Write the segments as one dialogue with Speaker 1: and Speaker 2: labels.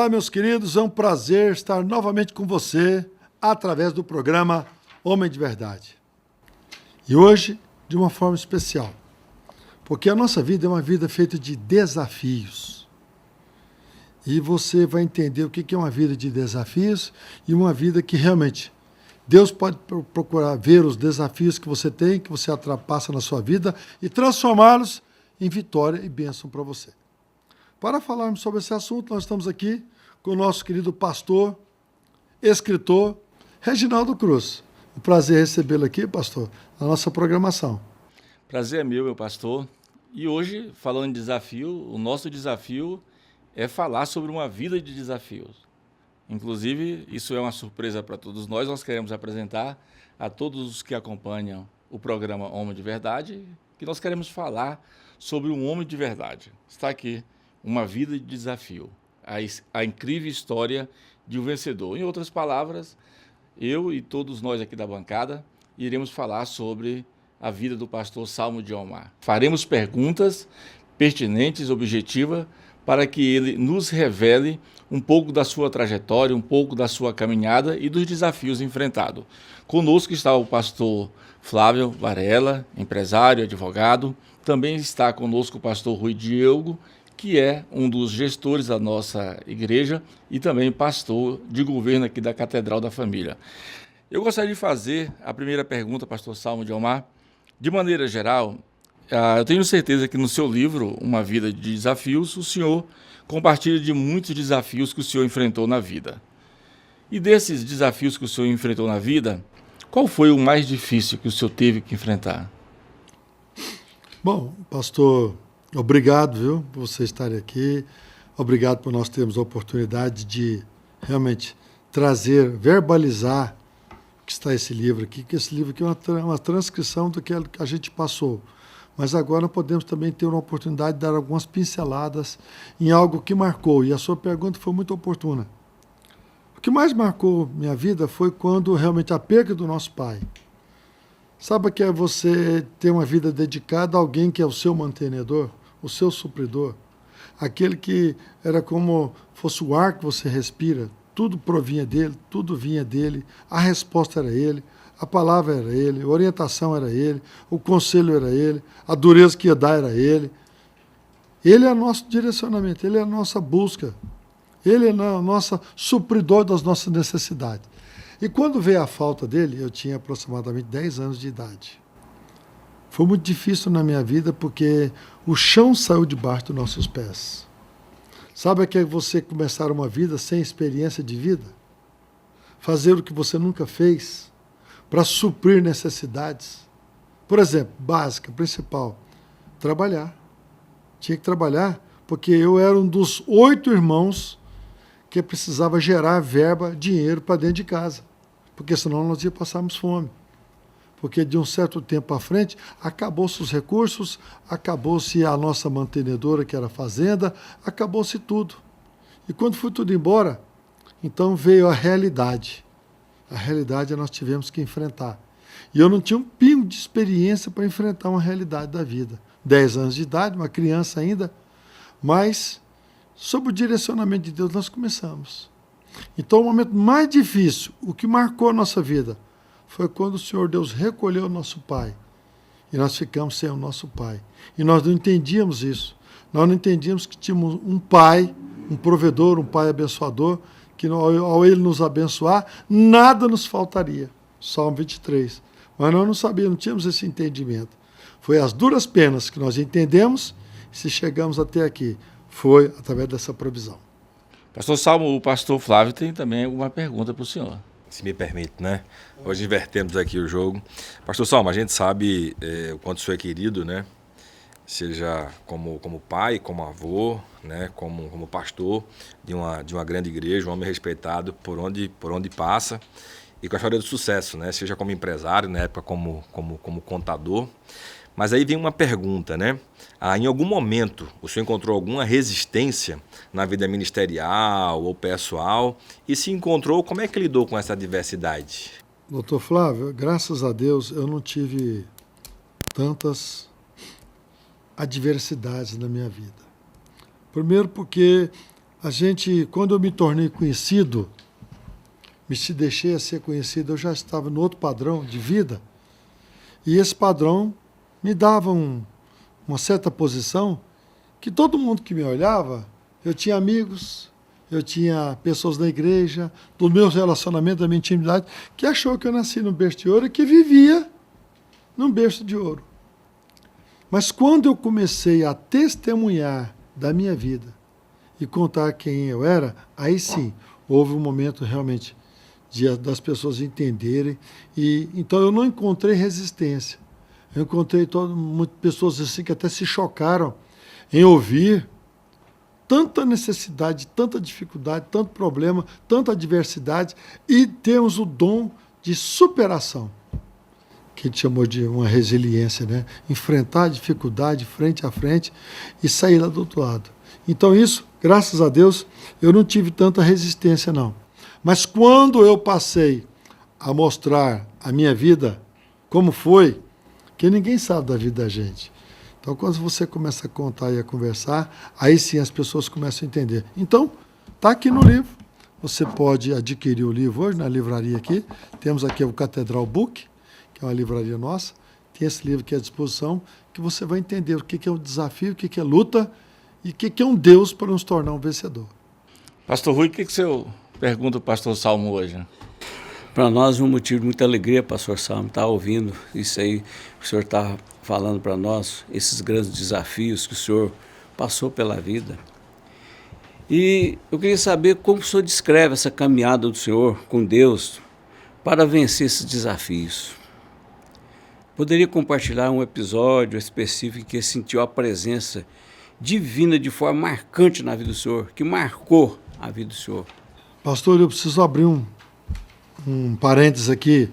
Speaker 1: Olá, meus queridos, é um prazer estar novamente com você através do programa Homem de Verdade. E hoje, de uma forma especial, porque a nossa vida é uma vida feita de desafios. E você vai entender o que é uma vida de desafios e uma vida que realmente Deus pode procurar ver os desafios que você tem, que você ultrapassa na sua vida e transformá-los em vitória e bênção para você. Para falarmos sobre esse assunto, nós estamos aqui com o nosso querido pastor, escritor, Reginaldo Cruz. Um prazer recebê-lo aqui, pastor, na nossa programação.
Speaker 2: Prazer é meu pastor. E hoje, falando em desafio, o nosso desafio é falar sobre uma vida de desafios. Inclusive, isso é uma surpresa para todos nós. Nós queremos apresentar a todos os que acompanham o programa Homem de Verdade, que nós queremos falar sobre um homem de verdade. Está aqui, uma vida de desafio, a incrível história de um vencedor. Em outras palavras, eu e todos nós aqui da bancada iremos falar sobre a vida do pastor Salmo de Omar. Faremos perguntas pertinentes, objetivas, para que ele nos revele um pouco da sua trajetória, um pouco da sua caminhada e dos desafios enfrentados. Conosco está o pastor Flávio Varela, empresário, advogado. Também está conosco o pastor Rui Diego, que é um dos gestores da nossa igreja e também pastor de governo aqui da Catedral da Família. Eu gostaria de fazer a primeira pergunta, pastor Salmo de Omar. De maneira geral, eu tenho certeza que no seu livro, Uma Vida de Desafios, o senhor compartilha de muitos desafios que o senhor enfrentou na vida. E desses desafios que o senhor enfrentou na vida, qual foi o mais difícil que o senhor teve que enfrentar?
Speaker 1: Bom, pastor, obrigado, viu, por você estar aqui. Obrigado por nós termos a oportunidade de realmente trazer, verbalizar o que está esse livro aqui, que esse livro aqui é uma transcrição do que a gente passou. Mas agora podemos também ter uma oportunidade de dar algumas pinceladas em algo que marcou. E a sua pergunta foi muito oportuna. O que mais marcou minha vida foi quando realmente a perda do nosso pai. Sabe que é você ter uma vida dedicada a alguém que é o seu mantenedor, o seu supridor, aquele que era como fosse o ar que você respira, tudo provinha dele, tudo vinha dele, a resposta era ele, a palavra era ele, a orientação era ele, o conselho era ele, a dureza que ia dar era ele. Ele é o nosso direcionamento, ele é a nossa busca, ele é o nosso supridor das nossas necessidades. E quando veio a falta dele, eu tinha aproximadamente 10 anos de idade. Foi muito difícil na minha vida porque o chão saiu debaixo dos nossos pés. Sabe que é você começar uma vida sem experiência de vida? Fazer o que você nunca fez para suprir necessidades. Por exemplo, básica, principal, trabalhar. Tinha que trabalhar porque eu era um dos 8 irmãos que precisava gerar verba, dinheiro para dentro de casa. Porque senão nós ia passarmos fome. Porque de um certo tempo à frente, acabou-se os recursos, acabou-se a nossa mantenedora, que era a fazenda, acabou-se tudo. E quando foi tudo embora, então veio a realidade. A realidade nós tivemos que enfrentar. E eu não tinha um pingo de experiência para enfrentar uma realidade da vida. 10 anos de idade, uma criança ainda, mas sob o direcionamento de Deus nós começamos. Então o momento mais difícil, o que marcou a nossa vida, foi quando o Senhor Deus recolheu o nosso pai. E nós ficamos sem o nosso pai. E nós não entendíamos isso. Nós não entendíamos que tínhamos um pai, um provedor, um pai abençoador, que ao ele nos abençoar, nada nos faltaria. Salmo 23. Mas nós não sabíamos, não tínhamos esse entendimento. Foi as duras penas que nós entendemos, e se chegamos até aqui, foi através dessa provisão.
Speaker 2: Pastor Salmo, o pastor Flávio tem também alguma pergunta para o senhor.
Speaker 3: Se me permite, né? Hoje invertemos aqui o jogo. Pastor Salmo, a gente sabe o quanto o senhor é querido, né? Seja como pai, como avô, né? Como pastor de uma grande igreja, um homem respeitado por onde passa e com a história do sucesso, né? Seja como empresário, na época como contador. Mas aí vem uma pergunta, né? Em algum momento o senhor encontrou alguma resistência na vida ministerial ou pessoal? E se encontrou, como é que lidou com essa adversidade?
Speaker 1: Doutor Flávio, graças a Deus eu não tive tantas adversidades na minha vida. Primeiro porque Quando eu me tornei conhecido, me deixei a ser conhecido, eu já estava no outro padrão de vida, e esse padrão me dava uma certa posição que todo mundo que me olhava, eu tinha amigos, eu tinha pessoas da igreja, do meu relacionamento, da minha intimidade, que achou que eu nasci num berço de ouro e que vivia num berço de ouro. Mas quando eu comecei a testemunhar da minha vida e contar quem eu era, aí sim, houve um momento realmente das pessoas entenderem. Então eu não encontrei resistência. Eu encontrei muitas pessoas assim que até se chocaram em ouvir tanta necessidade, tanta dificuldade, tanto problema, tanta adversidade, e temos o dom de superação, que a gente chamou de uma resiliência, né? Enfrentar a dificuldade frente a frente e sair lá do outro lado. Então isso, graças a Deus, eu não tive tanta resistência não. Mas quando eu passei a mostrar a minha vida, como foi, que ninguém sabe da vida da gente. Então, quando você começa a contar e a conversar, aí sim as pessoas começam a entender. Então, está aqui no livro. Você pode adquirir o livro hoje na livraria aqui. Temos aqui o Catedral Book, que é uma livraria nossa. Tem esse livro aqui à disposição, que você vai entender o que é o desafio, o que é luta e o que é um Deus para nos tornar um vencedor.
Speaker 2: Pastor Rui, o que você pergunta para o pastor Salmo hoje?
Speaker 4: Para nós é um motivo de muita alegria, pastor Salmo, estar ouvindo isso aí, o senhor está falando para nós, esses grandes desafios que o senhor passou pela vida. E eu queria saber como o senhor descreve essa caminhada do senhor com Deus para vencer esses desafios. Poderia compartilhar um episódio específico em que sentiu a presença divina de forma marcante na vida do senhor, que marcou a vida do senhor?
Speaker 1: Pastor, eu preciso abrir um parênteses aqui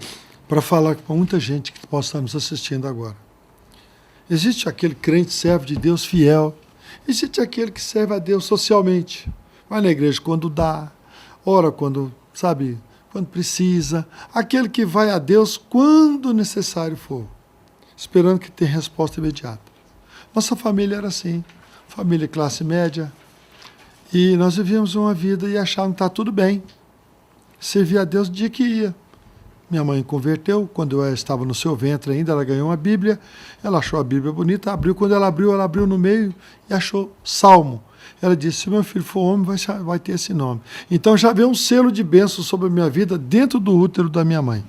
Speaker 1: para falar com muita gente que possa estar nos assistindo agora. Existe aquele crente servo de Deus fiel, existe aquele que serve a Deus socialmente. Vai na igreja quando dá, ora quando precisa, aquele que vai a Deus quando necessário for, esperando que tenha resposta imediata. Nossa família era assim, família classe média, e nós vivíamos uma vida e achávamos que está tudo bem. Servia a Deus o dia que ia. Minha mãe converteu, quando eu estava no seu ventre ainda, ela ganhou uma Bíblia, ela achou a Bíblia bonita, abriu, quando ela abriu no meio e achou Salmo. Ela disse, se meu filho for homem, vai ter esse nome. Então já veio um selo de bênção sobre a minha vida dentro do útero da minha mãe.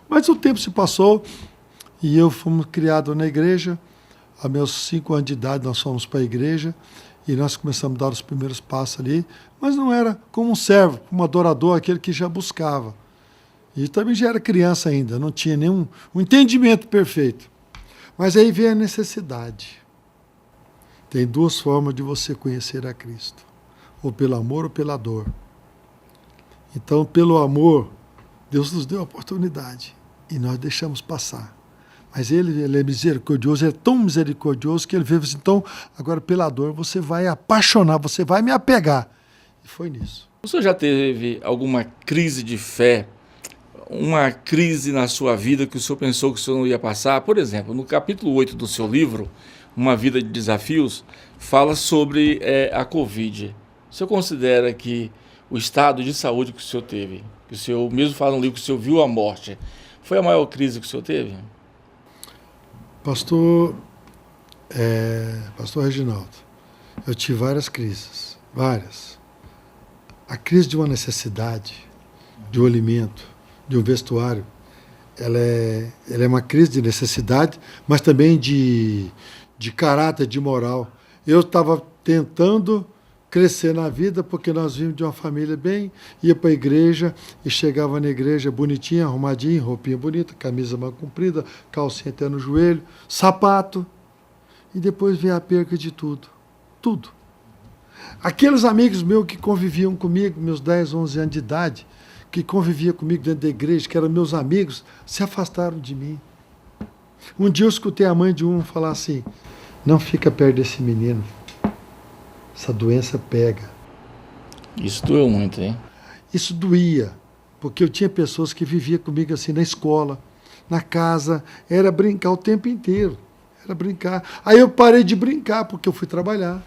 Speaker 1: Mas o tempo se passou e eu fomos criados na igreja. Aos meus 5 anos de idade nós fomos para a igreja e nós começamos a dar os primeiros passos ali, mas não era como um servo, como um adorador, aquele que já buscava. E também já era criança ainda, não tinha nenhum entendimento perfeito. Mas aí vem a necessidade. Tem 2 formas de você conhecer a Cristo, ou pelo amor ou pela dor. Então, pelo amor, Deus nos deu a oportunidade e nós deixamos passar. Mas ele é misericordioso, ele é tão misericordioso que ele veio assim, então, agora pela dor você vai apaixonar, você vai me apegar. E foi nisso.
Speaker 2: O senhor já teve alguma crise de fé, uma crise na sua vida que o senhor pensou que o senhor não ia passar? Por exemplo, no capítulo 8 do seu livro, Uma Vida de Desafios, fala sobre a Covid. O senhor considera que o estado de saúde que o senhor teve, que o senhor mesmo fala no livro que o senhor viu a morte, foi a maior crise que o senhor teve?
Speaker 1: Pastor Reginaldo, eu tive várias crises, várias. A crise de uma necessidade, de um alimento, de um vestuário, ela é uma crise de necessidade, mas também de caráter, de moral. Eu estava tentando crescer na vida, porque nós vimos de uma família bem, ia para a igreja e chegava na igreja bonitinha, arrumadinha, roupinha bonita, camisa mal comprida, calcinha até no joelho, sapato, e depois vem a perca de tudo. Tudo. Aqueles amigos meus que conviviam comigo, meus 10, 11 anos de idade, que conviviam comigo dentro da igreja, que eram meus amigos, se afastaram de mim. Um dia eu escutei a mãe de um falar assim, não fica perto desse menino, essa doença pega.
Speaker 2: Isso doeu muito, hein?
Speaker 1: Isso doía, porque eu tinha pessoas que viviam comigo assim na escola, na casa, era brincar o tempo inteiro, era brincar. Aí eu parei de brincar porque eu fui trabalhar.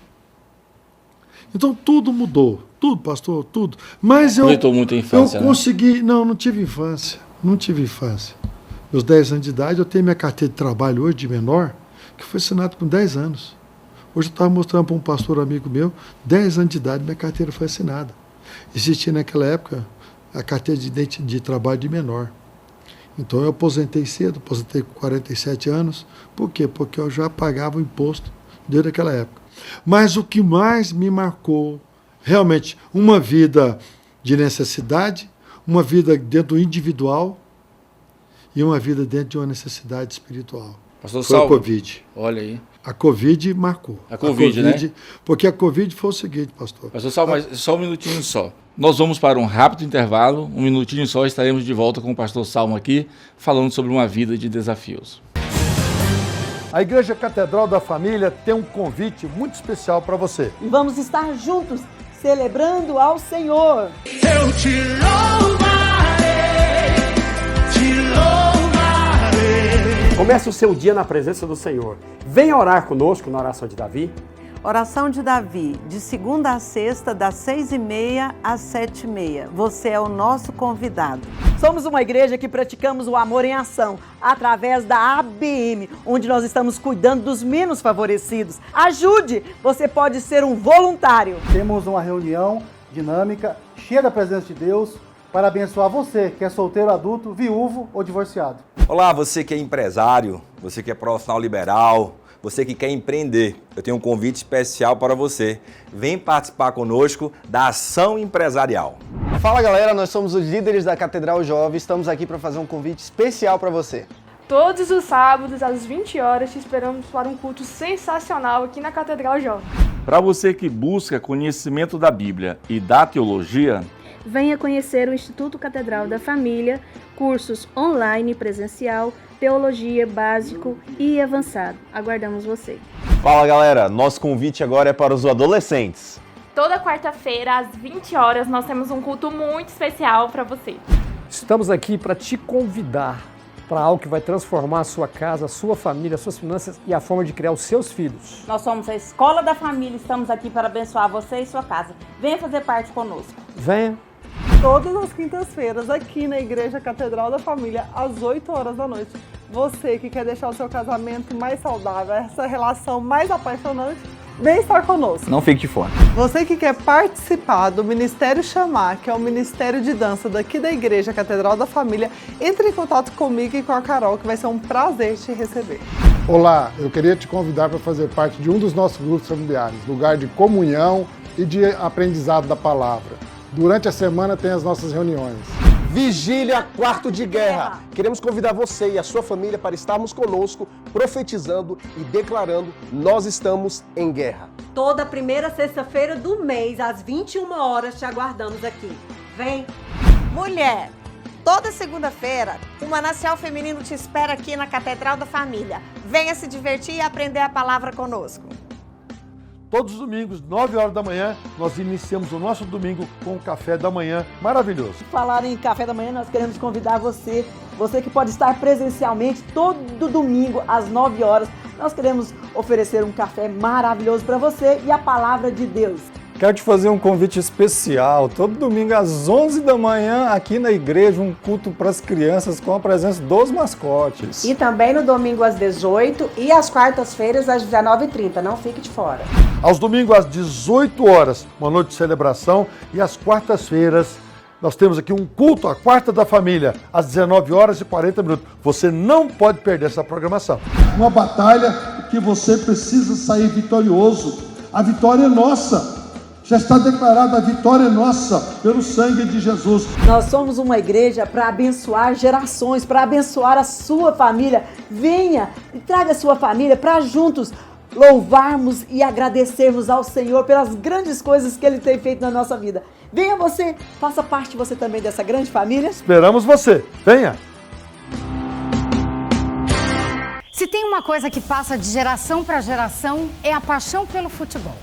Speaker 1: Então tudo mudou. tudo, pastor, tudo. Mas
Speaker 2: Aproveitou muito a infância,
Speaker 1: eu
Speaker 2: né?
Speaker 1: consegui, não tive infância, não tive infância. Meus 10 anos de idade, eu tenho minha carteira de trabalho hoje de menor, que foi assinada com 10 anos. Hoje eu estava mostrando para um pastor amigo meu, 10 anos de idade, minha carteira foi assinada. Existia naquela época a carteira de trabalho de menor. Então eu aposentei cedo, aposentei com 47 anos. Por quê? Porque eu já pagava o imposto desde aquela época. Mas o que mais me marcou, realmente, uma vida de necessidade, uma vida dentro do individual e uma vida dentro de uma necessidade espiritual.
Speaker 2: Pastor
Speaker 1: Foi a
Speaker 2: Salvo,
Speaker 1: Covid.
Speaker 2: olha aí.
Speaker 1: A Covid marcou.
Speaker 2: A Covid, né?
Speaker 1: Porque a Covid foi o seguinte, pastor.
Speaker 2: Pastor Salvo, mas só um minutinho só. Nós vamos para um rápido intervalo, um minutinho só, estaremos de volta com o pastor Salmo aqui, falando sobre uma vida de desafios.
Speaker 1: A Igreja Catedral da Família tem um convite muito especial para você.
Speaker 5: E vamos estar juntos, celebrando ao Senhor.
Speaker 6: Eu te louvarei, te louvarei.
Speaker 7: Comece o seu dia na presença do Senhor. Venha orar conosco na oração de Davi.
Speaker 5: Oração de Davi, de segunda a sexta, das 6h30 às 7h30. Você é o nosso convidado. Somos uma igreja que praticamos o amor em ação, através da ABM, onde nós estamos cuidando dos menos favorecidos. Ajude! Você pode ser um voluntário.
Speaker 8: Temos uma reunião dinâmica, cheia da presença de Deus, para abençoar você que é solteiro, adulto, viúvo ou divorciado.
Speaker 9: Olá, você que é empresário, você que é profissional liberal, você que quer empreender, eu tenho um convite especial para você. Vem participar conosco da Ação Empresarial.
Speaker 10: Fala galera, nós somos os líderes da Catedral Jovem, estamos aqui para fazer um convite especial para você.
Speaker 11: Todos os sábados, às 20 horas, te esperamos para um culto sensacional aqui na Catedral Jovem.
Speaker 2: Para você que busca conhecimento da Bíblia e da teologia,
Speaker 11: Venha conhecer o Instituto Catedral da Família, cursos online e presencial, teologia básico e avançado. Aguardamos você.
Speaker 10: Fala galera, nosso convite agora é para os adolescentes.
Speaker 11: Toda quarta-feira, às 20 horas, nós temos um culto muito especial para você.
Speaker 7: Estamos aqui para te convidar para algo que vai transformar a sua casa, a sua família, as suas finanças e a forma de criar os seus filhos.
Speaker 5: Nós somos a Escola da Família, estamos aqui para abençoar você e sua casa. Venha fazer parte conosco.
Speaker 7: Venha.
Speaker 12: Todas as quintas-feiras, aqui na Igreja Catedral da Família, às 8 horas da noite. Você que quer deixar o seu casamento mais saudável, essa relação mais apaixonante, vem estar conosco.
Speaker 10: Não fique de fora.
Speaker 12: Você que quer participar do Ministério Chamar, que é o Ministério de Dança daqui da Igreja Catedral da Família, entre em contato comigo e com a Carol, que vai ser um prazer te receber.
Speaker 13: Olá, eu queria te convidar para fazer parte de um dos nossos grupos familiares, lugar de comunhão e de aprendizado da palavra. Durante a semana tem as nossas reuniões.
Speaker 10: Vigília Quarto de Guerra. Queremos convidar você e a sua família para estarmos conosco, profetizando e declarando: nós estamos em guerra.
Speaker 14: Toda primeira sexta-feira do mês, às 21 horas, te aguardamos aqui. Vem!
Speaker 15: Mulher, toda segunda-feira, o Manancial Feminino te espera aqui na Catedral da Família. Venha se divertir e aprender a palavra conosco.
Speaker 1: Todos os domingos, 9 horas da manhã, nós iniciamos o nosso domingo com o café da manhã maravilhoso.
Speaker 5: Falar em café da manhã, nós queremos convidar você que pode estar presencialmente todo domingo às 9 horas. Nós queremos oferecer um café maravilhoso para você e a palavra de Deus.
Speaker 16: Quero te fazer um convite especial, todo domingo às 11 da manhã, aqui na igreja, um culto para as crianças com a presença dos mascotes.
Speaker 17: E também no domingo às 18 e às quartas-feiras às 19h30, não fique de fora.
Speaker 1: Aos domingos às 18 horas, uma noite de celebração, e às quartas-feiras nós temos aqui um culto, a Quarta da Família, às 19 horas e 40 minutos. Você não pode perder essa programação.
Speaker 18: Uma batalha que você precisa sair vitorioso. A vitória é nossa. Já está declarada, a vitória é nossa, pelo sangue de Jesus.
Speaker 5: Nós somos uma igreja para abençoar gerações, para abençoar a sua família. Venha e traga a sua família para juntos louvarmos e agradecermos ao Senhor pelas grandes coisas que Ele tem feito na nossa vida. Venha você, faça parte você também dessa grande família.
Speaker 1: Esperamos você, venha!
Speaker 19: Se tem uma coisa que passa de geração para geração, é a paixão pelo futebol.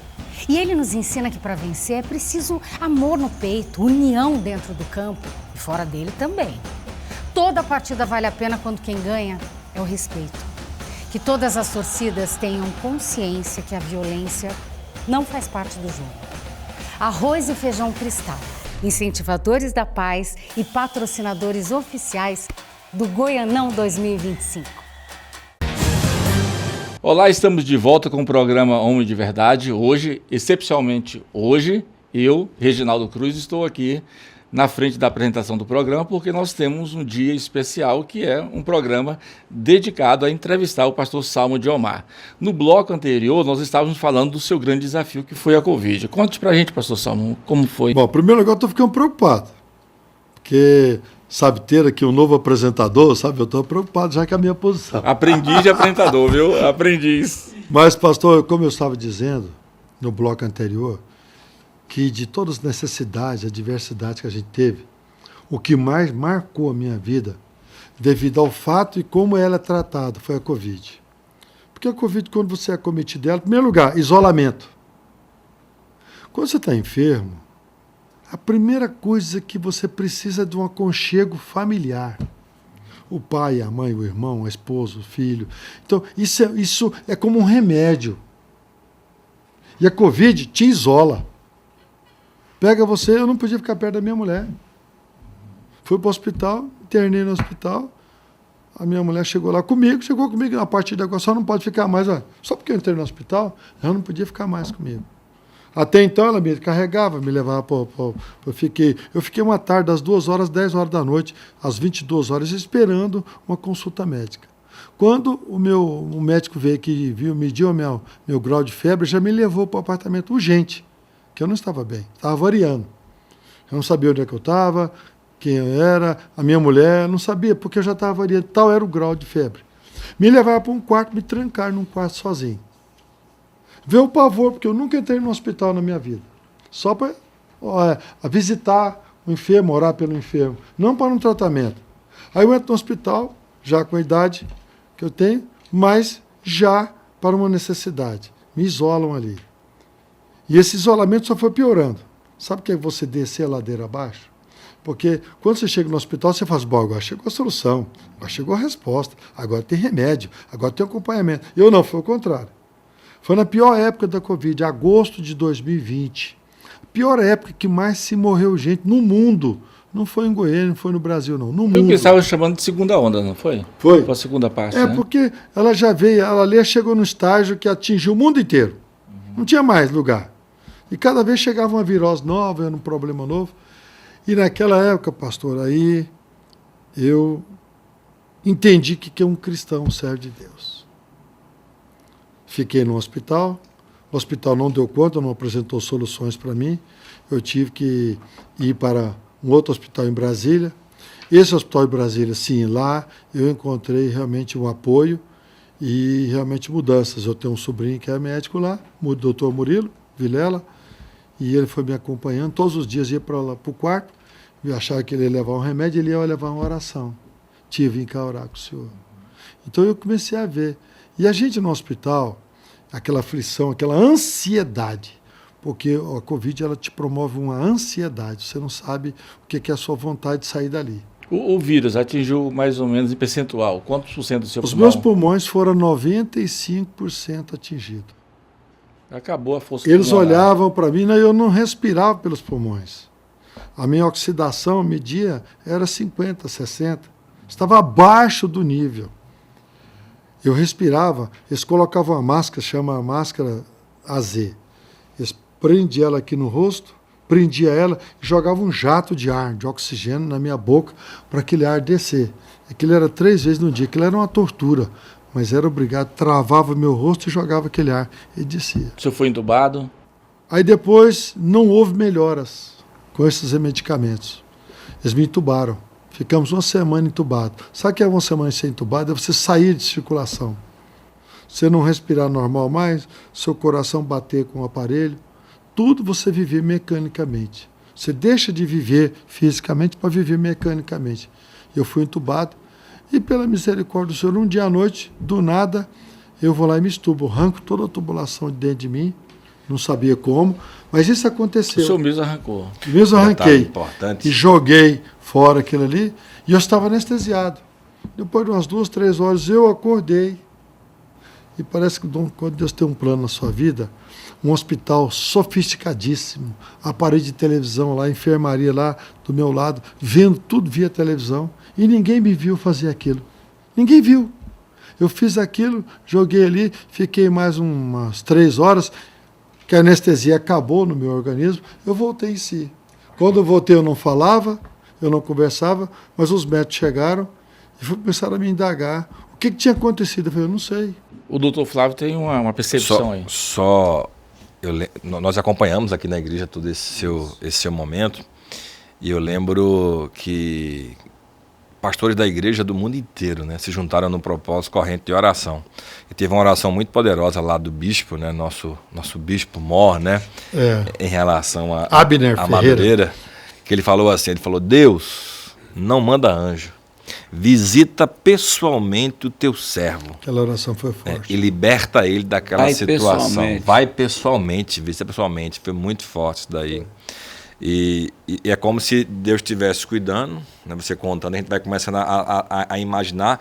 Speaker 19: E ele nos ensina que para vencer é preciso amor no peito, união dentro do campo e fora dele também. Toda partida vale a pena quando quem ganha é o respeito. Que todas as torcidas tenham consciência que a violência não faz parte do jogo. Arroz e Feijão Cristal, incentivadores da paz e patrocinadores oficiais do Goianão 2025.
Speaker 2: Olá, estamos de volta com o programa Homem de Verdade. Hoje, excepcionalmente hoje, eu, Reginaldo Cruz, estou aqui na frente da apresentação do programa porque nós temos um dia especial que é um programa dedicado a entrevistar o pastor Salmo de Omar. No bloco anterior, nós estávamos falando do seu grande desafio que foi a Covid. Conte pra gente, pastor Salmo, como foi?
Speaker 1: Bom, primeiro lugar, eu estou ficando preocupado, porque, sabe, ter aqui um novo apresentador, sabe, eu estou preocupado já com a minha posição.
Speaker 2: Aprendiz de apresentador, viu? Aprendiz.
Speaker 1: Mas, pastor, como eu estava dizendo no bloco anterior, que de todas as necessidades, a diversidade que a gente teve, o que mais marcou a minha vida, devido ao fato e como ela é tratada, foi a Covid. Porque a Covid, quando você é acometido dela, em primeiro lugar, isolamento. Quando você está enfermo, a primeira coisa que você precisa é de um aconchego familiar. O pai, a mãe, o irmão, a esposa, o filho. Então, isso é como um remédio. E a Covid te isola. Pega você, eu não podia ficar perto da minha mulher. Fui para o hospital, internei no hospital. A minha mulher chegou comigo, a partir de agora só não pode ficar mais. Só porque eu entrei no hospital, ela não podia ficar mais comigo. Até então ela me carregava, me levava eu fiquei uma tarde, das 2 horas, 10 horas da noite, às 22 horas, esperando uma consulta médica. Quando o médico veio aqui, mediu meu grau de febre, já me levou para o apartamento urgente. Que eu não estava bem, estava variando. Eu não sabia onde é que eu estava, quem eu era, a minha mulher, não sabia, porque eu já estava variando, tal era o grau de febre. Me levaram para um quarto, me trancaram num quarto sozinho. Veio o pavor, porque eu nunca entrei no hospital na minha vida. Só para visitar o enfermo, orar pelo enfermo, não para um tratamento. Aí eu entro no hospital, já com a idade que eu tenho, mas já para uma necessidade. Me isolam ali. E esse isolamento só foi piorando. Sabe o que é você descer a ladeira abaixo? Porque quando você chega no hospital, você faz, bom, agora chegou a solução, agora chegou a resposta, agora tem remédio, agora tem acompanhamento. Eu não, foi o contrário. Foi na pior época da Covid, agosto de 2020. A pior época que mais se morreu gente no mundo. Não foi em Goiânia, não foi no Brasil, não. No mundo.
Speaker 2: Eu que estava chamando de segunda onda, não foi?
Speaker 1: Foi.
Speaker 2: Foi a segunda parte,
Speaker 1: né?
Speaker 2: Porque
Speaker 1: ela já veio, ela ali chegou no estágio que atingiu o mundo inteiro. Não tinha mais lugar. E cada vez chegava uma virose nova, era um problema novo. E naquela época, pastor, aí eu entendi que é um cristão, um servo de Deus. Fiquei no hospital, o hospital não deu conta, não apresentou soluções para mim. Eu tive que ir para um outro hospital em Brasília. Esse hospital em Brasília, sim, lá eu encontrei realmente um apoio e realmente mudanças. Eu tenho um sobrinho que é médico lá, o doutor Murilo Vilela, e ele foi me acompanhando. Todos os dias ia para o quarto, eu achava que ele ia levar um remédio, ele ia levar uma oração. Tive em cá orar com o Senhor. Então eu comecei a ver. E a gente no hospital, aquela aflição, aquela ansiedade, porque a Covid ela te promove uma ansiedade, você não sabe o que é a sua vontade de sair dali.
Speaker 2: O vírus atingiu mais ou menos em percentual, quantos por cento do seu
Speaker 1: pulmão? Os meus pulmões foram 95% atingidos.
Speaker 2: Acabou a força
Speaker 1: Eles olhavam para mim e eu não respirava pelos pulmões. A minha oxidação media era 50, 60. Estava abaixo do nível. Eu respirava, eles colocavam uma máscara, chama máscara AZ. Eles prendiam ela aqui no rosto, prendia ela e jogavam um jato de ar, de oxigênio na minha boca para aquele ar descer. Aquilo era 3 vezes no dia, aquilo era uma tortura. Mas era obrigado, travava meu rosto e jogava aquele ar e descia.
Speaker 2: O senhor foi entubado?
Speaker 1: Aí depois não houve melhoras com esses medicamentos. Eles me entubaram. Ficamos uma semana entubado. Sabe o que é uma semana sem entubado? É você sair de circulação. Você não respirar normal mais, seu coração bater com o aparelho. Tudo você viver mecanicamente. Você deixa de viver fisicamente para viver mecanicamente. Eu fui entubado. E pela misericórdia do Senhor, um dia à noite, do nada, eu vou lá e me estubo. Arranco toda a tubulação de dentro de mim. Não sabia como, mas isso aconteceu.
Speaker 2: O senhor mesmo arrancou.
Speaker 1: Mesmo arranquei. Importante. E joguei fora aquilo ali. E eu estava anestesiado. Depois de umas 2, 3 horas, eu acordei. E parece que quando Deus tem um plano na sua vida, um hospital sofisticadíssimo, aparelho de televisão lá, enfermaria lá do meu lado, vendo tudo via televisão, e ninguém me viu fazer aquilo. Ninguém viu. Eu fiz aquilo, joguei ali, fiquei mais umas 3 horas, que a anestesia acabou no meu organismo, eu voltei em si. Quando eu voltei eu não falava, eu não conversava, mas os médicos chegaram e começaram a me indagar. O que tinha acontecido? Eu falei, eu não sei.
Speaker 2: O doutor Flávio tem uma percepção aí.
Speaker 3: Nós acompanhamos aqui na igreja todo esse seu momento, e eu lembro que pastores da igreja do mundo inteiro, né, se juntaram no propósito corrente de oração. E teve uma oração muito poderosa lá do bispo, né, nosso bispo mor, né, em relação a
Speaker 1: Abner
Speaker 3: Madureira, que ele falou assim, Deus não manda anjo, visita pessoalmente o teu servo.
Speaker 1: Aquela oração foi forte.
Speaker 3: E liberta ele daquela situação. Vai pessoalmente, visita pessoalmente. Foi muito forte isso daí. E é como se Deus estivesse cuidando, né? Você contando, a gente vai começando a imaginar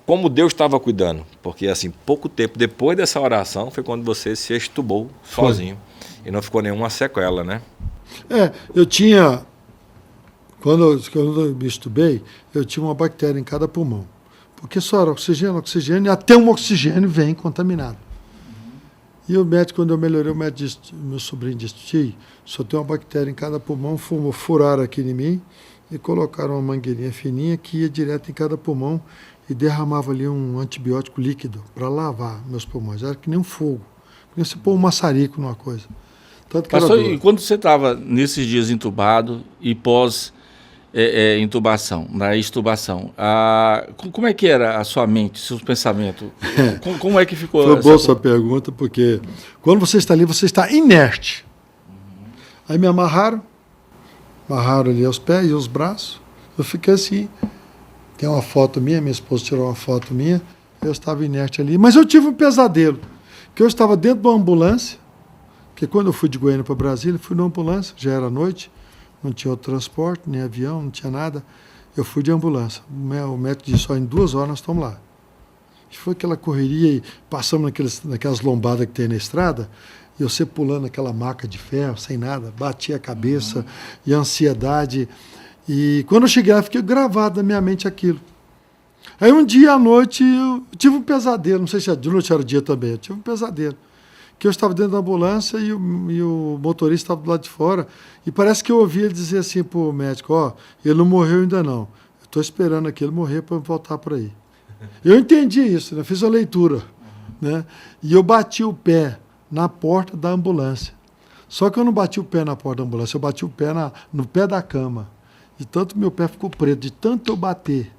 Speaker 3: como Deus estava cuidando. Porque, assim, pouco tempo depois dessa oração foi quando você se extubou sozinho. E não ficou nenhuma sequela, né?
Speaker 1: Eu tinha... Quando eu me estubei, eu tinha uma bactéria em cada pulmão. Porque só era oxigênio, e até um oxigênio vem contaminado. E o médico, quando eu melhorei, o médico disse, meu sobrinho disse, tio, só tem uma bactéria em cada pulmão, furaram aqui em mim e colocaram uma mangueirinha fininha que ia direto em cada pulmão e derramava ali um antibiótico líquido para lavar meus pulmões. Era que nem um fogo, que nem você pôr um maçarico numa coisa. Tanto que
Speaker 2: Pastor, e quando você estava nesses dias entubado e pós intubação, na extubação, como é que era a sua mente, seus pensamentos? Como é que ficou?
Speaker 1: Foi boa sua pergunta, porque quando você está ali, você está inerte. Aí me amarraram ali os pés e os braços, eu fiquei assim. Tem uma foto minha esposa tirou uma foto minha, eu estava inerte ali, mas eu tive um pesadelo, que eu estava dentro de uma ambulância, porque quando eu fui de Goiânia para Brasília, fui numa ambulância, já era noite, não tinha outro transporte, nem avião, não tinha nada. Eu fui de ambulância. O médico disse, só em 2 horas nós estamos lá. E foi aquela correria e passamos naquelas lombadas que tem na estrada, e você pulando aquela maca de ferro, sem nada, batia a cabeça, e a ansiedade. E quando eu cheguei lá, fiquei gravado na minha mente aquilo. Aí um dia à noite eu tive um pesadelo, não sei se de noite era dia também, eu tive um pesadelo. Que eu estava dentro da ambulância e o motorista estava do lado de fora, e parece que eu ouvi ele dizer assim para o médico, ele não morreu ainda não, eu estou esperando aqui ele morrer para eu voltar por aí. Eu entendi isso, né? Fiz a leitura, né? E eu bati o pé na porta da ambulância. Só que eu não bati o pé na porta da ambulância, eu bati o pé no pé da cama. E tanto meu pé ficou preto, de tanto eu bater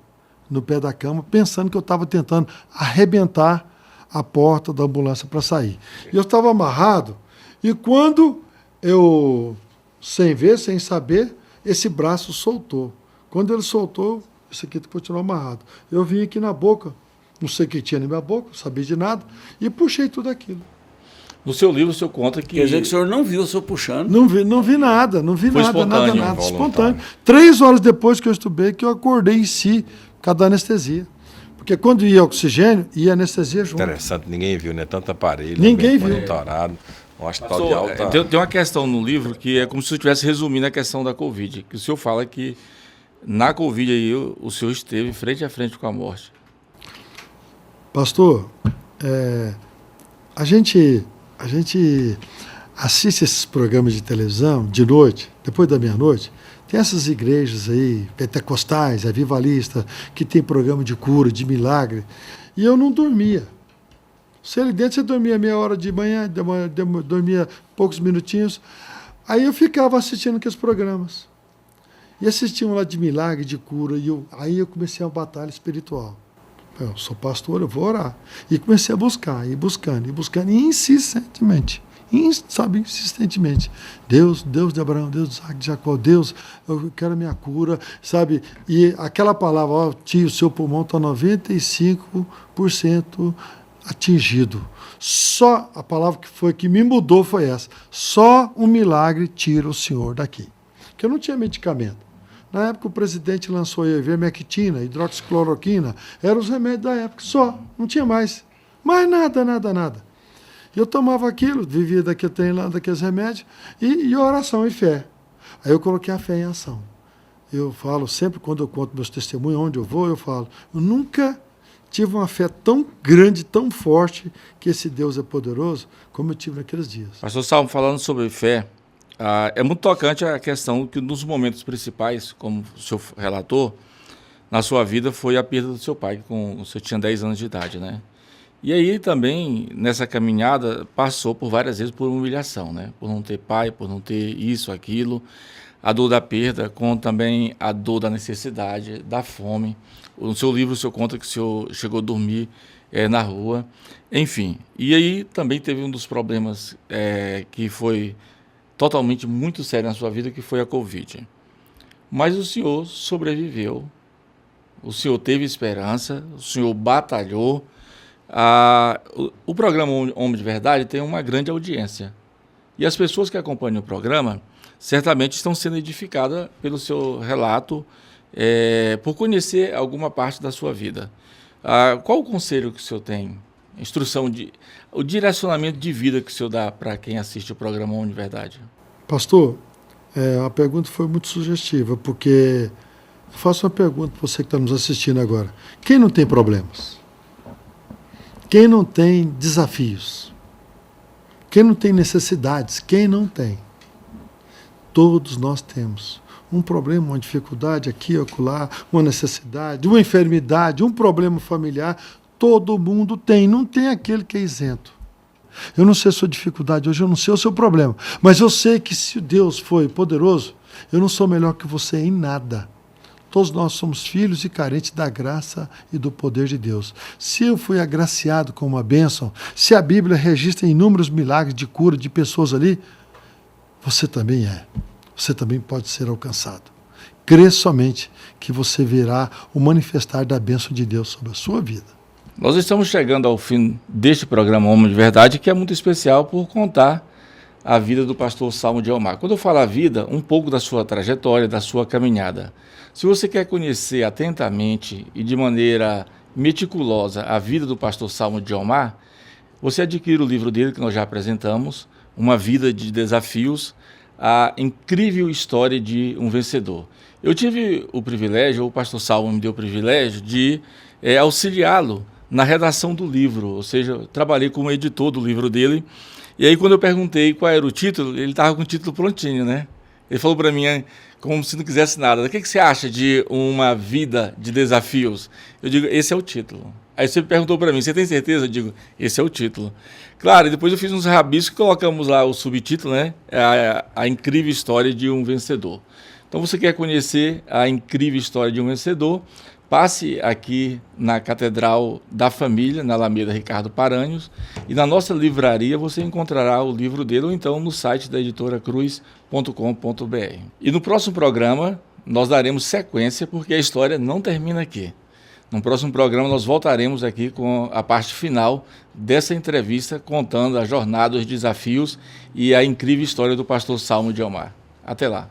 Speaker 1: no pé da cama, pensando que eu estava tentando arrebentar a porta da ambulância para sair. E eu estava amarrado, e quando eu, sem ver, sem saber, esse braço soltou. Quando ele soltou, esse aqui continuou amarrado. Eu vim aqui na boca, não sei o que tinha na minha boca, não sabia de nada, e puxei tudo aquilo.
Speaker 2: No seu livro, o senhor conta que...
Speaker 4: Quer dizer que o senhor não viu o senhor puxando?
Speaker 1: Não vi nada,
Speaker 2: Foi espontâneo,
Speaker 1: nada. Espontâneo. 3 horas depois que eu estubei, que eu acordei em si, por causa da anestesia. Porque quando ia oxigênio, ia anestesia junto.
Speaker 3: Interessante, ninguém viu, né? Tanto aparelho.
Speaker 1: Ninguém viu.
Speaker 3: Monitorado, um hospital de alta...
Speaker 2: Tem uma questão no livro que é como se eu estivesse resumindo a questão da Covid. Que o senhor fala que na Covid aí o senhor esteve frente a frente com a morte.
Speaker 1: Pastor, a gente assiste esses programas de televisão de noite, depois da meia-noite. Tem essas igrejas aí, pentecostais, avivalistas, que tem programa de cura, de milagre. E eu não dormia. Se ali dentro você dormia meia hora de manhã, dormia poucos minutinhos. Aí eu ficava assistindo aqueles programas. E assistiam lá de milagre, de cura. Aí eu comecei uma batalha espiritual. Eu sou pastor, eu vou orar. E comecei a buscar, e buscando, insistentemente. Insistentemente. Deus de Abraão, Deus de Isaac, de Jacó, Deus, eu quero a minha cura, sabe? E aquela palavra, tio, o seu pulmão está 95% atingido. Só a palavra que me mudou foi essa. Só um milagre tira o senhor daqui. Porque eu não tinha medicamento. Na época o presidente lançou a ivermectina, hidroxicloroquina, eram os remédios da época, só, não tinha mais. Mais nada, nada, nada. Eu tomava aquilo, vivia daqueles remédios, e oração e fé. Aí eu coloquei a fé em ação. Eu falo, sempre quando eu conto meus testemunhos, onde eu vou, eu falo, eu nunca tive uma fé tão grande, tão forte, que esse Deus é poderoso, como eu tive naqueles dias.
Speaker 2: Pastor Salmo, falando sobre fé, é muito tocante a questão que nos momentos principais, como o senhor relatou, na sua vida foi a perda do seu pai, quando o senhor tinha 10 anos de idade, né? E aí também, nessa caminhada, passou por várias vezes por humilhação, né? Por não ter pai, por não ter isso, aquilo, a dor da perda, com também a dor da necessidade, da fome. No seu livro, o senhor conta que o senhor chegou a dormir na rua, enfim. E aí também teve um dos problemas que foi totalmente muito sério na sua vida, que foi a Covid. Mas o senhor sobreviveu, o senhor teve esperança, o senhor batalhou. O programa Homem de Verdade tem uma grande audiência. E as pessoas que acompanham o programa certamente estão sendo edificadas pelo seu relato, por conhecer alguma parte da sua vida. Qual o conselho que o senhor tem? O direcionamento de vida que o senhor dá para quem assiste o programa Homem de Verdade?
Speaker 1: Pastor, a pergunta foi muito sugestiva, porque eu faço uma pergunta para você que está nos assistindo agora. Quem não tem problemas? Quem não tem desafios? Quem não tem necessidades? Quem não tem? Todos nós temos um problema, uma dificuldade aqui, acolá, uma necessidade, uma enfermidade, um problema familiar. Todo mundo tem, não tem aquele que é isento. Eu não sei a sua dificuldade hoje, eu não sei o seu problema, mas eu sei que se Deus foi poderoso, eu não sou melhor que você em nada. Todos nós somos filhos e carentes da graça e do poder de Deus. Se eu fui agraciado com uma bênção, se a Bíblia registra inúmeros milagres de cura de pessoas ali, você também é. Você também pode ser alcançado. Crê somente que você verá o manifestar da bênção de Deus sobre a sua vida.
Speaker 2: Nós estamos chegando ao fim deste programa Homem de Verdade, que é muito especial por contar a vida do pastor Salmo de Aomar. Quando eu falo a vida, um pouco da sua trajetória, da sua caminhada. Se você quer conhecer atentamente e de maneira meticulosa a vida do pastor Salmo de Aomar, você adquire o livro dele que nós já apresentamos, Uma Vida de Desafios, a incrível história de um vencedor. Eu tive o privilégio, o pastor Salmo me deu o privilégio de auxiliá-lo na redação do livro, ou seja, eu trabalhei como editor do livro dele, e aí quando eu perguntei qual era o título, ele estava com o título prontinho, né? Ele falou para mim, como se não quisesse nada, o que você acha de Uma Vida de Desafios? Eu digo, esse é o título. Aí você perguntou para mim, você tem certeza? Eu digo, esse é o título. Claro, e depois eu fiz uns rabiscos e colocamos lá o subtítulo, né? A incrível história de um vencedor. Então você quer conhecer a incrível história de um vencedor, passe aqui na Catedral da Família, na Alameda Ricardo Paranhos, e na nossa livraria você encontrará o livro dele, ou então no site da editoracruz.com.br. E no próximo programa nós daremos sequência, porque a história não termina aqui. No próximo programa nós voltaremos aqui com a parte final dessa entrevista, contando a jornada, os desafios e a incrível história do pastor Salmo de Aomar. Até lá.